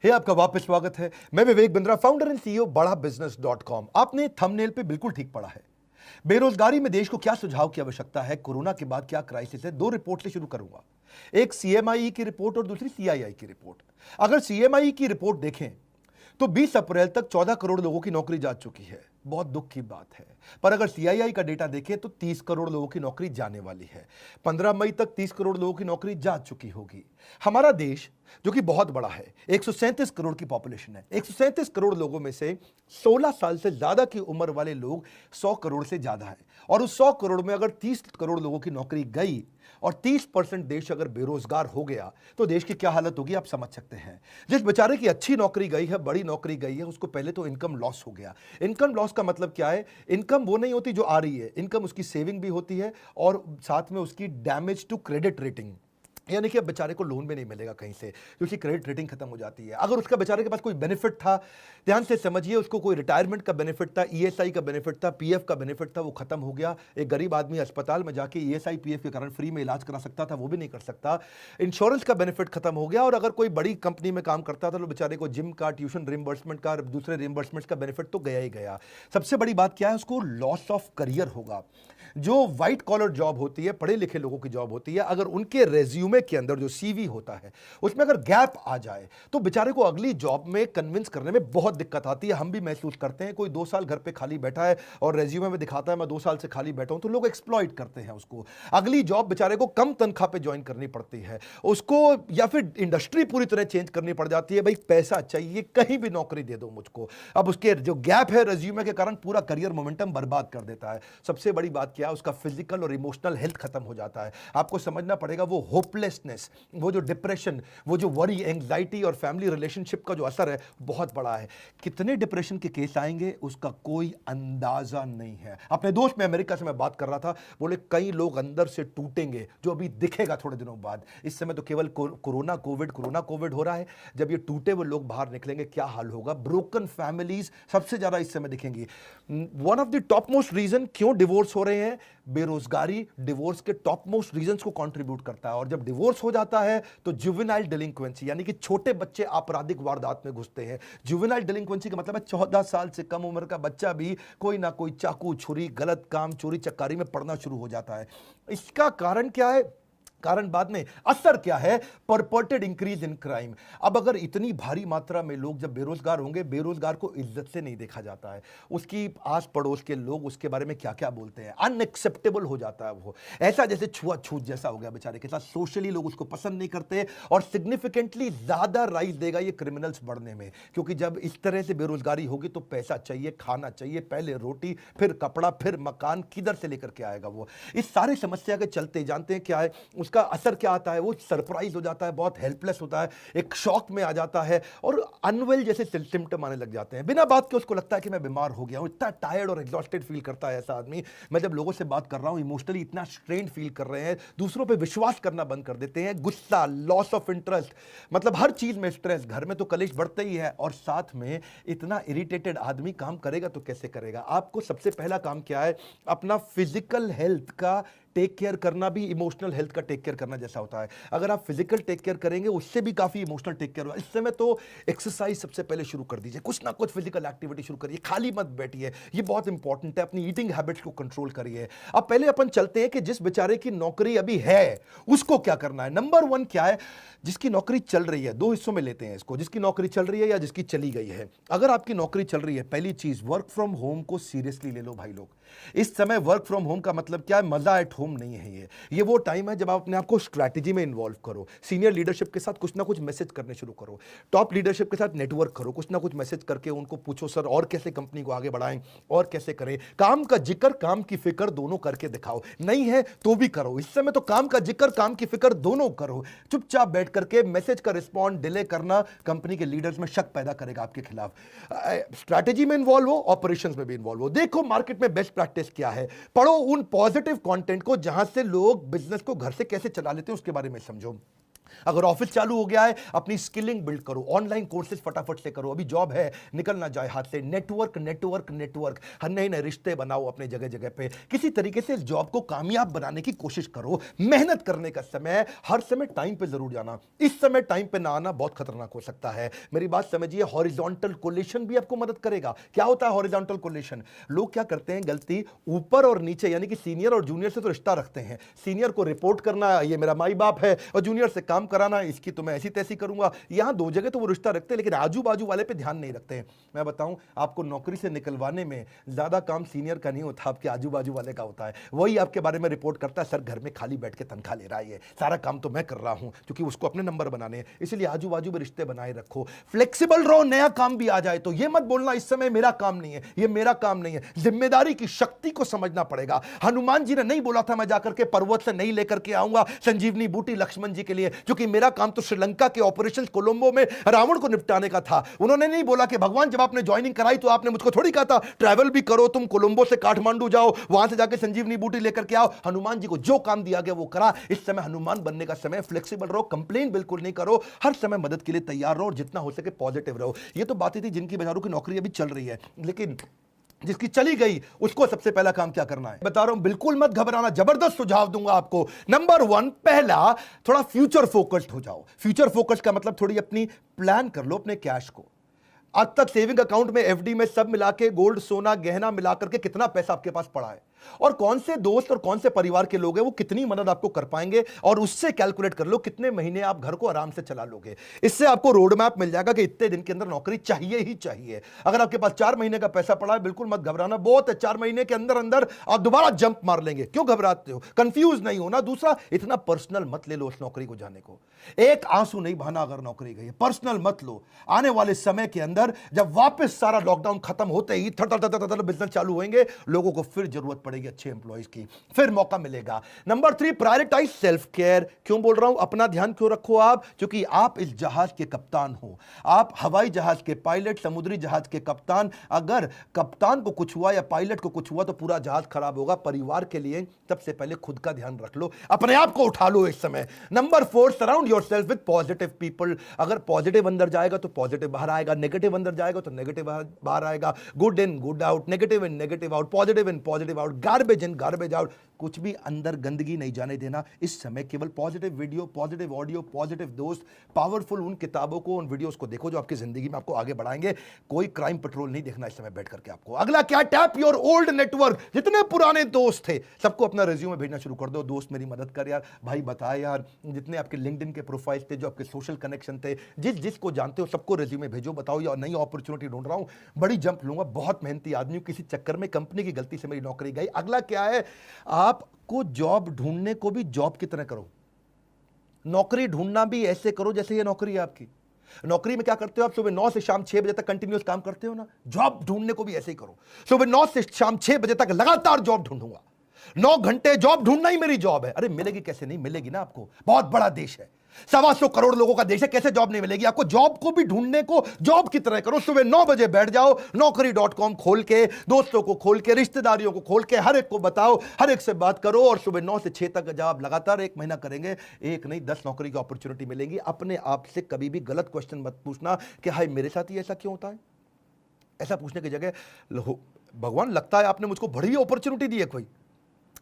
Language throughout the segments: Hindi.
आपका वापस स्वागत है। मैं Vivek Bindra, founder and CEO बड़ा बिजनेस .com। आपने थंबनेल पे बिल्कुल ठीक पढ़ा है। बेरोजगारी में देश को क्या सुझाव की आवश्यकता है, कोरोना के बाद क्या क्राइसिस है। दो रिपोर्ट से शुरू करूंगा, एक सीएमआई की रिपोर्ट और दूसरी सीआईआई की रिपोर्ट। अगर सीएमआई की रिपोर्ट देखें तो 20 अप्रैल तक 14 करोड़ लोगों की नौकरी जा चुकी है, बहुत दुख की बात है। पर अगर सीआईआई का डेटा देखें तो 30 करोड़ लोगों की नौकरी जाने वाली है। 15 मई तक 30 करोड़ लोगों की नौकरी जा चुकी होगी। हमारा देश जो कि बहुत बड़ा है, 137 करोड़ की पॉपुलेशन है। 137 करोड़ लोगों में से 16 साल से ज्यादा की उम्र वाले लोग 100 करोड़ से ज्यादा है। और उस 100 करोड़ में अगर 30 करोड़ लोगों की नौकरी गई और 30% देश अगर बेरोजगार हो गया तो देश की क्या हालत होगी आप समझ सकते हैं। जिस बेचारे की अच्छी नौकरी गई है, बड़ी नौकरी गई है, उसको पहले तो इनकम लॉस हो गया। इनकम लॉस का मतलब क्या है? इनकम वो नहीं होती जो आ रही है, इनकम उसकी सेविंग भी होती है और साथ में उसकी डैमेज टू क्रेडिट रेटिंग, यानी कि अब बेचारे को लोन भी नहीं मिलेगा कहीं से क्योंकि क्रेडिट रेटिंग खत्म हो जाती है। अगर उसका बेचारे के पास कोई बेनिफिट था, ध्यान से समझिए, उसको कोई रिटायरमेंट का बेनिफिट था, ईएसआई का बेनिफिट था, पीएफ का बेनिफिट था, वो खत्म हो गया। एक गरीब आदमी अस्पताल में जाके ईएसआई पीएफ के कारण फ्री में इलाज करा सकता था, वो भी नहीं कर सकता। इंश्योरेंस का बेनिफिट खत्म हो गया। और अगर कोई बड़ी कंपनी में काम करता था तो बेचारे को जिम का, ट्यूशन रिम्बर्समेंट का, दूसरे रिम्बर्समेंट का बेनिफिट तो गया ही गया। सबसे बड़ी बात क्या है? उसको लॉस ऑफ करियर होगा। जो व्हाइट कॉलर जॉब होती है, पढ़े लिखे लोगों की जॉब होती है, अगर उनके रेज्यूमे के अंदर जो सीवी होता है उसमें अगर गैप आ जाए तो बेचारे को अगली जॉब में कन्विंस करने में बहुत दिक्कत आती है। हम भी महसूस करते हैं। कोई 2 साल घर पे खाली बैठा है और रेज्यूमे में दिखाता है मैं 2 साल से खाली बैठा हूं, तो लोग एक्सप्लॉइट करते हैं उसको। अगली जॉब बेचारे को कम तनख्वाह पे ज्वाइन करनी पड़ती है उसको, या फिर इंडस्ट्री पूरी तरह चेंज करनी पड़ जाती है। भाई पैसा चाहिए, कहीं भी नौकरी दे दो मुझको। अब उसके जो गैप है रेज्यूमे के कारण पूरा करियर मोमेंटम बर्बाद कर देता है। सबसे बड़ी बात क्या है? उसका फिजिकल और इमोशनल हेल्थ खत्म हो जाता है। आपको समझना पड़ेगा वो होपलेसनेस, वो जो डिप्रेशन, वो जो वरी, एंग्जाइटी और फैमिली रिलेशनशिप का जो असर है बहुत बड़ा है। कितने डिप्रेशन के केस आएंगे उसका कोई अंदाजा नहीं है। अपने दोस्त में अमेरिका से मैं बात कर रहा था, बोले कई लोग अंदर से टूटेंगे जो अभी दिखेगा थोड़े दिनों बाद। इस समय तो केवल कोरोना कोविड हो रहा है। जब ये टूटे हुए लोग बाहर निकलेंगे क्या हाल होगा? ब्रोकन फैमिलीज सबसे ज्यादा इस समय दिखेंगी। One of the top most reason क्यों डिवोर्स हो रहे हैं, बेरोजगारी डिवोर्स के टॉप मोस्ट रीजंस को कंट्रीब्यूट करता है। और जब डिवोर्स हो जाता है तो जुवेनाइल डिलिंक्वेंसी, यानी कि छोटे बच्चे आपराधिक वारदात में घुसते हैं। जुवेनाइल डिलिंक्वेंसी का मतलब है 14 साल से कम उम्र का बच्चा भी कोई ना कोई चाकू, छुरी, गलत काम, चोरी चक्कारी में पड़ना शुरू हो जाता है। इसका कारण क्या है? कारण बाद में, असर क्या है? परपर्टेड इंक्रीज इन क्राइम। अब अगर इतनी भारी मात्रा में लोग जब बेरोजगार होंगे, बेरोजगार को इज्जत से नहीं देखा जाता है। उसकी आस पड़ोस के लोग उसके बारे में क्या क्या बोलते हैं, अनएक्सेप्टेबल हो जाता है वो। ऐसा जैसे छुआछूत जैसा हो गया बेचारे के साथ। सोशली लोग उसको पसंद नहीं करते और सिग्निफिकेंटली ज्यादा राइज देगा ये क्रिमिनल्स बढ़ने में। क्योंकि जब इस तरह से बेरोजगारी होगी तो पैसा चाहिए, खाना चाहिए, पहले रोटी, फिर कपड़ा, फिर मकान, किधर से लेकर के आएगा वो? इस सारी समस्या के चलते जानते हैं क्या है उसका असर क्या आता है? वो सरप्राइज हो जाता है, बहुत हेल्पलेस होता है, एक शॉक में आ जाता है और अनवेल जैसे सिम्टम आने लग जाते हैं। बिना बात के उसको लगता है कि मैं बीमार हो गया हूं। इतना टायर्ड और एग्जॉस्टेड फील करता है ऐसा आदमी। मैं जब लोगों से बात कर रहा हूं, इमोशनली इतना स्ट्रेन फील कर रहे हैं, दूसरों पे विश्वास करना बंद कर देते हैं, गुस्सा, लॉस ऑफ इंटरेस्ट, मतलब हर चीज में स्ट्रेस। घर में तो कलेश बढ़ता ही है और साथ में इतना इरिटेटेड आदमी काम करेगा तो कैसे करेगा? आपको सबसे पहला काम क्या है? अपना फिजिकल हेल्थ का टेक केयर करना भी इमोशनल हेल्थ का टेक केयर करना जैसा होता है। अगर आप फिजिकल टेक केयर करेंगे उससे भी काफी इमोशनल टेक केयर होगा। इस समय तो एक्सरसाइज सबसे पहले शुरू कर दीजिए, कुछ ना कुछ फिजिकल एक्टिविटी शुरू करिए, खाली मत बैठिए, ये बहुत इंपॉर्टेंट है। अपनी ईटिंग हैबिट्स को कंट्रोल करिए। अब पहले अपन चलते हैं कि जिस बेचारे की नौकरी अभी है उसको क्या करना है। नंबर 1 क्या है? जिसकी नौकरी चल रही है, 2 हिस्सों में लेते हैं इसको, जिसकी नौकरी चल रही है या जिसकी चली गई है। अगर आपकी नौकरी चल रही है, पहली चीज वर्क फ्रॉम होम को सीरियसली ले लो भाई लोग। इस समय वर्क फ्रॉम होम का मतलब क्या है? मजा एट होम नहीं है। ये वो टाइम है जब आप अपने आप को स्ट्रैटेजी में इन्वॉल्व करो, सीनियर लीडरशिप के साथ कुछ ना कुछ मैसेज करने शुरू करो, टॉप लीडरशिप के साथ नेटवर्क करो, कुछ ना कुछ मैसेज करके उनको पूछो सर और कैसे कंपनी को आगे बढ़ाएं और कैसे करें। काम का जिक्र, काम की फिक्र दोनों करके दिखाओ। नहीं है तो भी करो। इस समय तो काम का जिक्र, काम की फिक्र दोनों करो। चुपचाप बैठ करके मैसेज का रिस्पॉन्ड डिले करना कंपनी के लीडर्स में शक पैदा करेगा आपके खिलाफ। स्ट्रैटेजी में इन्वॉल्व हो, ऑपरेशंस में भी इन्वॉल्व हो। देखो मार्केट में बेस्ट प्रैक्टिस क्या है, पढ़ो उन पॉजिटिव कंटेंट को जहां से लोग बिजनेस को घर से कैसे चला लेते हैं उसके बारे में समझो। अगर ऑफिस चालू हो गया है, अपनी स्किलिंग बिल्ड करो, ऑनलाइन कोर्सेज फटाफट से करो, अभी जॉब है निकल ना जाए हाथ से। नेटवर्क नेटवर्क नेटवर्क, हर नए नए रिश्ते बनाओ अपने जगह जगह पे, किसी तरीके से इस जॉब को कामयाब बनाने की कोशिश करो। मेहनत करने का समय, हर समय टाइम पे जरूर जाना, इस समय टाइम पे ना आना बहुत खतरनाक हो सकता है। मेरी बात समझिए, हॉरिजॉन्टल कोलेशन भी आपको मदद करेगा। क्या होता है हॉरिजॉन्टल कोलेशन? लोग क्या करते हैं गलती, ऊपर और नीचे यानी कि सीनियर और जूनियर से तो रिश्ता रखते हैं, सीनियर को रिपोर्ट करना, ये मेरा माई बाप है, और जूनियर से काम कराना, इसकी तो मैं ऐसी तैसी करूंगा। यहां दो जगह तो वो रिश्ता रखते हैं, लेकिन आजू बाजू वाले पे ध्यान नहीं रखते हैं। मैं बताऊं, आपको नौकरी से निकलवाने में ज्यादा काम सीनियर का नहीं होता, आपके आजू बाजू वाले का होता है। वही आपके बारे में रिपोर्ट करता है, सर घर में खाली बैठ के तनख्वाह ले रहा है, ये सारा काम तो मैं कर रहा हूं, क्योंकि उसको अपने नंबर बनाने हैं। इसलिए आजू बाजू में रिश्ते बनाए रखो, फ्लेक्सिबल रहो। नया काम भी आ जाए तो ये मत बोलना इस समय मेरा काम नहीं है, ये मेरा काम नहीं है। जिम्मेदारी की शक्ति को समझना पड़ेगा। हनुमान जी ने नहीं बोला था मैं जाकर के पर्वत से नहीं लेकर के आऊंगा संजीवनी बूटी लक्ष्मण जी के लिए, क्योंकि मेरा काम तो श्रीलंका के ऑपरेशन कोलंबो में रावण को निपटाने का था। उन्होंने नहीं बोला कि भगवान जब आपने ज्वाइनिंग कराई तो आपने मुझको थोड़ी कहा था ट्रैवल भी करो, तुम कोलंबो से काठमांडू जाओ, वहां से जाके संजीवनी बूटी लेकर के आओ। हनुमान जी को जो काम दिया गया वो करा। इस समय हनुमान बनने का समय, फ्लेक्सिबल रहो, कंप्लेन बिल्कुल नहीं करो, हर समय मदद के लिए तैयार रहो और जितना हो सके पॉजिटिव रहो। ये तो बातें थी जिनकी बेचारों की नौकरी अभी चल रही है, लेकिन जिसकी चली गई उसको सबसे पहला काम क्या करना है बता रहा हूं, बिल्कुल मत घबराना, जबरदस्त सुझाव दूंगा आपको। नंबर 1, पहला, थोड़ा फ्यूचर फोकस्ड हो जाओ। फ्यूचर फोकस्ड का मतलब थोड़ी अपनी प्लान कर लो अपने कैश को। आज तक सेविंग अकाउंट में, एफडी में सब मिला के, गोल्ड सोना गहना मिलाकर के कितना पैसा आपके पास पड़ा है, और कौन से दोस्त और कौन से परिवार के लोग हैं वो कितनी मदद आपको कर पाएंगे, और उससे कैलकुलेट कर लो कितने महीने आप घर को आराम से चला लोगे। इससे आपको रोड मैप मिल जाएगा कि इतने दिन के अंदर नौकरी चाहिए ही चाहिए। अगर आपके पास 4 महीने का पैसा पड़ा है, बिल्कुल मत घबराना, बहुत है, 4 महीने के अंदर अंदर आप दोबारा जंप मार लेंगे। क्यों घबराते हो? कंफ्यूज नहीं होना। दूसरा, इतना पर्सनल मत ले लो उस नौकरी को जाने को। एक आंसू नहीं बहाना अगर नौकरी गई है, पर्सनल मत लो। आने वाले समय के अंदर जब वापस सारा लॉकडाउन खत्म होते ही थर बिजनेस चालू होंगे, लोगों को फिर जरूरत पड़ेगी अच्छे एम्प्लॉइज की, फिर मौका मिलेगा। Number 3, prioritize self care. क्यों बोल रहा हूं अपना ध्यान क्यों रखो आप? क्योंकि आप इस जहाज के कप्तान हो, आप हवाई जहाज के पायलट, समुद्री जहाज के कप्तान। अगर कप्तान को कुछ हुआ या पायलट को कुछ हुआ तो पूरा जहाज खराब होगा। परिवार के लिए सबसे पहले खुद का ध्यान रख लो, अपने आप को उठा लो इस समय। Number 4, surround yourself with positive people. अगर पॉजिटिव अंदर जाएगा तो पॉजिटिव बाहर आएगा, नेगेटिव अंदर जाएगा तो नेगेटिव बाहर आएगा। Good in good out, negative in negative out, positive in positive out, garbage in garbage out. कुछ भी अंदर गंदगी नहीं जाने देना इस समय। केवल positive video, positive audio, positive दोस्त, पावरफुल उन किताबों को, उन वीडियोस को देखो जो आपकी जिंदगी में आपको आगे बढ़ाएंगे। कोई क्राइम पेट्रोल नहीं देखना इस समय बैठ करके आपको। अगला क्या? Tap your old network. जितने पुराने दोस्त थे सबको अपना रिज्यूमे भेजना शुरू कर दो। दोस्त मेरी मदद कर यार, भाई बता यार, जितने आपके लिंक्डइन के प्रोफाइल थे, जो आपके सोशल कनेक्शन थे, जिसको जानते हो सबको रिज्यूमे भेजो। बताओ यार नई अपॉर्चुनिटी ढूंढ रहा हूं, बड़ी जंप लूंगा, बहुत मेहनती आदमी हूं, किसी चक्कर में कंपनी की गलती से मेरी नौकरी गई। अगला क्या है? आपको जॉब ढूंढने को भी जॉब की तरह करो, नौकरी ढूंढना भी ऐसे करो जैसे ये नौकरी है आपकी। नौकरी में क्या करते हो आप? सुबह 9 से शाम 6 बजे तक कंटिन्यूअस काम करते हो ना, जॉब ढूंढने को भी ऐसे ही करो। सुबह 9 से शाम 6 बजे तक लगातार जॉब ढूंढूंगा, 9 घंटे जॉब ढूंढना ही मेरी जॉब है। अरे मिलेगी कैसे नहीं मिलेगी ना आपको, बहुत बड़ा देश है, 125 करोड़ लोगों का देश है, कैसे जॉब नहीं मिलेगी आपको? जॉब को भी ढूंढने को जॉब की तरह करो। सुबह 9 बजे बैठ जाओ, naukri.com खोल के, दोस्तों को खोल के, रिश्तेदारियों को खोल के, हर एक को बताओ, हर एक से बात करो, और सुबह 9 से 6 तक जब आप लगातार 1 महीना करेंगे, एक नहीं 10 नौकरी की अपॉर्चुनिटी मिलेगी। अपने आप से कभी भी गलत क्वेश्चन मत पूछना कि हाय मेरे साथ ही ऐसा क्यों होता है। ऐसा पूछने की जगह भगवान लगता है आपने मुझको बड़ी अपॉर्चुनिटी दी है, कोई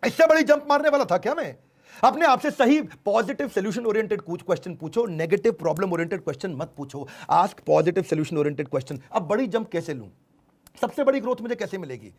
इससे बड़ी जंप मारने वाला था क्या मैं? अपने आप से सही पॉजिटिव सोल्यूशन ओरिएंटेड कुछ क्वेश्चन पूछो, नेगेटिव प्रॉब्लम ओरिएंटेड क्वेश्चन मत पूछो। Ask positive solution oriented question. अब बड़ी जंप कैसे लूं? सबसे बड़ी ग्रोथ मुझे कैसे मिलेगी?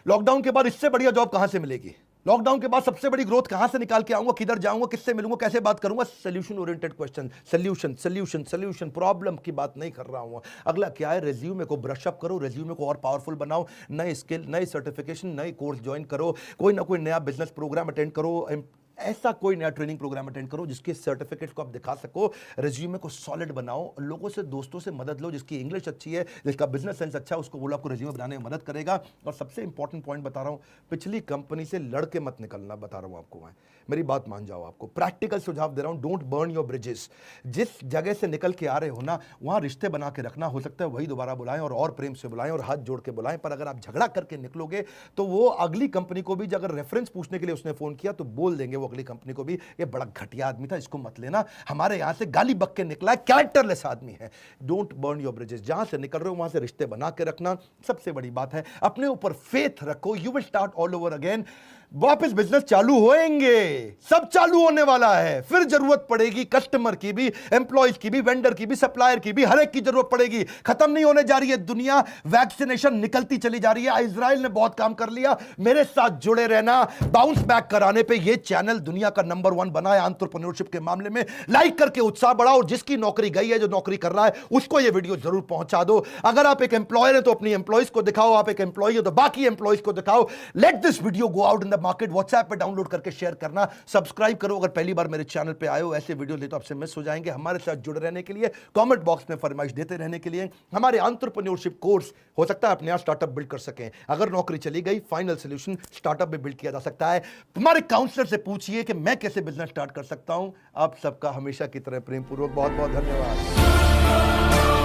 लॉकडाउन के बाद इससे बढ़िया जॉब कहां से मिलेगी? लॉकडाउन के बाद सबसे बड़ी ग्रोथ कहां से निकाल के आऊंगा? किधर जाऊंगा? किससे मिलूंगा? कैसे बात करूंगा? Solution oriented question, solution solution solution, problem की बात नहीं कर रहा हूं। अगला क्या है? रिज्यूमे को ब्रश अप करो, रिज्यूमे को और पावरफुल बनाओ, नए स्किल, नए सर्टिफिकेशन, नए कोर्स ज्वाइन करो, कोई ना कोई नया बिजनेस प्रोग्राम अटेंड करो, ऐसा कोई नया ट्रेनिंग प्रोग्राम अटेंड करो जिसके सर्टिफिकेट को आप दिखा सको। रिज्यूमे को सॉलिड बनाओ, लोगों से, दोस्तों से मदद लो, जिसकी इंग्लिश अच्छी है, जिसका बिजनेस सेंस अच्छा है, उसको बोलो आपको रिज्यूमे बनाने में मदद करेगा। और सबसे इंपॉर्टेंट पॉइंट बता रहा हूं, पिछली कंपनी से लड़के मत निकलना, बता रहा हूं आपको मैं, मेरी बात मान जाओ। आपको प्रैक्टिकल सुझाव दे रहा हूं, डोंट बर्न योर ब्रिजेस। जिस जगह से निकल के आ रहे हो ना, वहां रिश्ते बना के रखना। हो सकता है वही दोबारा बुलाएं और प्रेम से बुलाएं और हाथ जोड़ के बुलाएं, पर अगर आप झगड़ा करके निकलोगे तो वो अगली कंपनी को भी अगर रेफरेंस पूछने के लिए उसने फोन किया तो बोल देंगे वो अगली कंपनी को भी, ये बड़ा घटिया आदमी था, इसको मत लेना, हमारे यहां से गाली बक के निकला है, कैरेक्टरलेस आदमी है। डोंट बर्न योर ब्रिजेस, जहां से निकल रहे हो वहां से रिश्ते बना के रखना सबसे बड़ी बात है। अपने ऊपर फेथ रखो, you will start all over again. वापस बिजनेस चालू होएंगे, सब चालू होने वाला है, फिर जरूरत पड़ेगी कस्टमर की भी, एम्प्लॉयज की भी, वेंडर की भी, सप्लायर की भी, हर एक की जरूरत पड़ेगी। खत्म नहीं होने जा रही है दुनिया, वैक्सीनेशन निकलती चली जा रही है। इजराइल ने बहुत काम कर लिया, मेरे साथ जुड़े रहना। बाउंस बैक कराने पे ये चैनल दुनिया का नंबर 1 बना है एंटरप्रेन्योरशिप के मामले में। लाइक करके उत्साह बढ़ाओ, और जिसकी नौकरी गई है, जो नौकरी कर रहा है, उसको ये वीडियो जरूर पहुंचा दो। अगर आप एक एम्प्लॉयर है तो अपनी एम्प्लॉयज को दिखाओ, आप एक एम्प्लॉय हो तो बाकी एम्प्लॉयज को दिखाओ। Let this video go out in the market. WhatsApp पे डाउनलोड करके शेयर करना, सब्सक्राइब करो अगर पहली बार मेरे चैनल पे आए हो। ऐसे वीडियो ले तो आपसे मिस हो जाएंगे। हमारे साथ जुड़े रहने के लिए, कमेंट बॉक्स में फरमाइश देते रहने के लिए, हमारे एंटरप्रेन्योरशिप कोर्स हो सकता है अपने यहां स्टार्टअप बिल्ड कर सकें। अगर नौकरी चली गई, फाइनल सॉल्यूशन स्टार्टअप में बिल्ड किया जा सकता है। तुम्हारे काउंसलर से पूछिए कि मैं कैसे बिजनेस स्टार्ट कर सकता हूं। आप सबका हमेशा की तरह प्रेम पूर्वक बहुत बहुत धन्यवाद।